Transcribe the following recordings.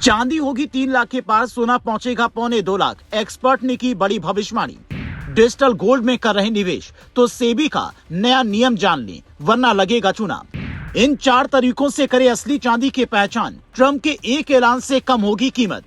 चांदी होगी 3 लाख के पार, सोना पहुंचेगा 1.25 लाख। एक्सपर्ट ने की बड़ी भविष्यवाणी। डिजिटल गोल्ड में कर रहे निवेश तो सेबी का नया नियम जान लें, वरना लगेगा चूना। इन 4 तरीकों से करे असली चांदी की पहचान। ट्रंप के एक ऐलान से कम होगी कीमत।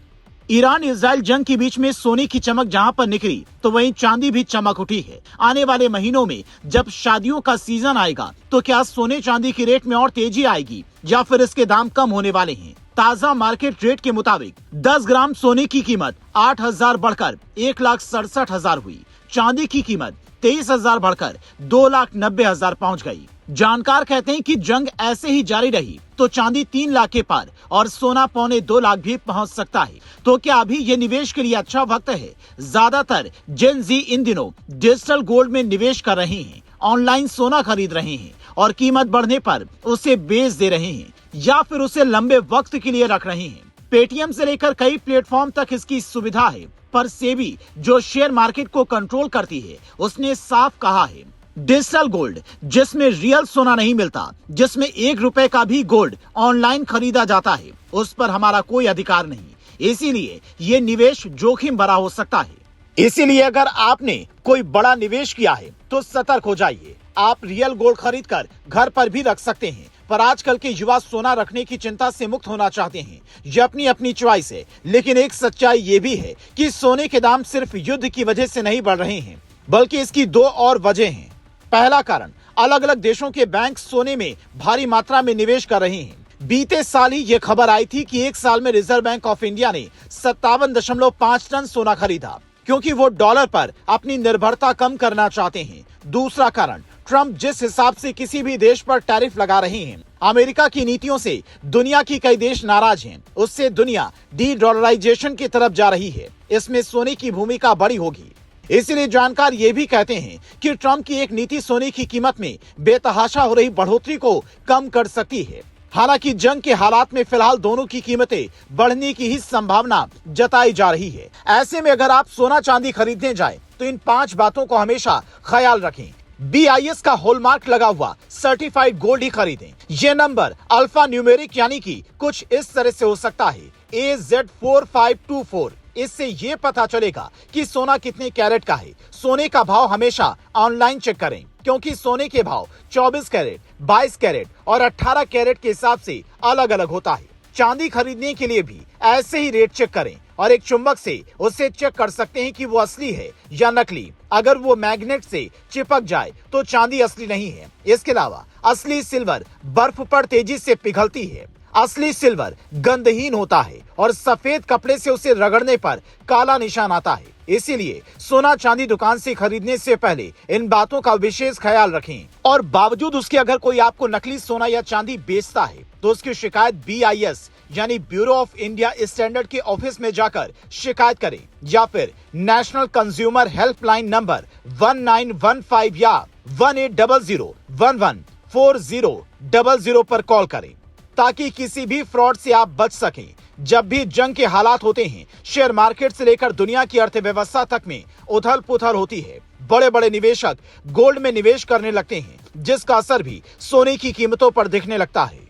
ईरान इजराइल जंग के बीच में सोने की चमक जहां पर निकली, तो वहीं चांदी भी चमक उठी है। आने वाले महीनों में जब शादियों का सीजन आएगा, तो क्या सोने चांदी की रेट में और तेजी आएगी या फिर इसके दाम कम होने वाले हैं? ताजा मार्केट रेट के मुताबिक 10 ग्राम सोने की कीमत 8,000 बढ़कर 1,67,000 हुई। चांदी की कीमत 23,000 बढ़कर 2,90,000 पहुंच गई। जानकार कहते हैं कि जंग ऐसे ही जारी रही तो चांदी 3 लाख के पार और सोना 1.25 लाख भी पहुंच सकता है। तो क्या अभी ये निवेश के लिए अच्छा वक्त है? ज्यादातर जेन जी इन दिनों डिजिटल गोल्ड में निवेश कर रहे हैं, ऑनलाइन सोना खरीद रहे हैं और कीमत बढ़ने पर उसे बेच दे रहे हैं या फिर उसे लंबे वक्त के लिए रख रहे हैं। पेटीएम से लेकर कई प्लेटफॉर्म तक इसकी सुविधा है, पर सेबी जो शेयर मार्केट को कंट्रोल करती है, उसने साफ कहा है डिजिटल गोल्ड, जिसमें रियल सोना नहीं मिलता, जिसमें 1 रुपए का भी गोल्ड ऑनलाइन खरीदा जाता है, उस पर हमारा कोई अधिकार नहीं। इसीलिए ये निवेश जोखिम भरा हो सकता है। इसीलिए अगर आपने कोई बड़ा निवेश किया है तो सतर्क हो जाइए। आप रियल गोल्ड खरीद कर घर पर भी रख सकते हैं, पर आजकल के युवा सोना रखने की चिंता से मुक्त होना चाहते हैं। ये अपनी अपनी चॉइस है, लेकिन एक सच्चाई ये भी है कि सोने के दाम सिर्फ युद्ध की वजह से नहीं बढ़ रहे हैं, बल्कि इसकी 2 और वजह हैं। पहला कारण, अलग अलग देशों के बैंक सोने में भारी मात्रा में निवेश कर रहे हैं। बीते साल ही ये खबर आई थी कि 1 साल में रिजर्व बैंक ऑफ इंडिया ने 57.5 टन सोना खरीदा, क्योंकि वो डॉलर पर अपनी निर्भरता कम करना चाहते हैं। दूसरा कारण, ट्रंप जिस हिसाब से किसी भी देश पर टैरिफ लगा रहे हैं, अमेरिका की नीतियों से दुनिया की कई देश नाराज हैं। उससे दुनिया डी डॉलराइजेशन की तरफ जा रही है। इसमें सोने की भूमिका बड़ी होगी। इसलिए जानकार ये भी कहते हैं कि ट्रंप की एक नीति सोने की कीमत में बेतहाशा हो रही बढ़ोतरी को कम कर सकती है। हालांकि जंग के हालात में फिलहाल दोनों की कीमतें बढ़ने की ही संभावना जताई जा रही है। ऐसे में अगर आप सोना चांदी खरीदने जाएं, तो इन 5 बातों को हमेशा ख्याल रखें। BIS का हॉलमार्क लगा हुआ सर्टिफाइड गोल्ड ही खरीदें। ये नंबर अल्फा न्यूमेरिक यानी कि कुछ इस तरह से हो सकता है AZ4524। इससे ये पता चलेगा कि सोना कितने कैरेट का है। सोने का भाव हमेशा ऑनलाइन चेक करें, क्योंकि सोने के भाव 24 कैरेट, 22 कैरेट और 18 कैरेट के हिसाब से अलग अलग होता है। चांदी खरीदने के लिए भी ऐसे ही रेट चेक करें और एक चुंबक से उससे चेक कर सकते हैं कि वो असली है या नकली। अगर वो मैग्नेट से चिपक जाए तो चांदी असली नहीं है। इसके अलावा असली सिल्वर बर्फ पर तेजी से पिघलती है। असली सिल्वर गंधहीन होता है और सफेद कपड़े से उसे रगड़ने पर काला निशान आता है। इसीलिए सोना चांदी दुकान से खरीदने से पहले इन बातों का विशेष ख्याल रखें। और बावजूद उसके अगर कोई आपको नकली सोना या चांदी बेचता है, तो उसकी शिकायत BIS यानी ब्यूरो ऑफ इंडिया स्टैंडर्ड के ऑफिस में जाकर शिकायत करें, या फिर नेशनल कंज्यूमर हेल्पलाइन नंबर 1915 या 1800114000 पर कॉल करें, ताकि किसी भी फ्रॉड से आप बच सकें। जब भी जंग के हालात होते हैं, शेयर मार्केट से लेकर दुनिया की अर्थव्यवस्था तक में उथल पुथल होती है। बड़े बड़े निवेशक गोल्ड में निवेश करने लगते हैं, जिसका असर भी सोने की कीमतों पर दिखने लगता है।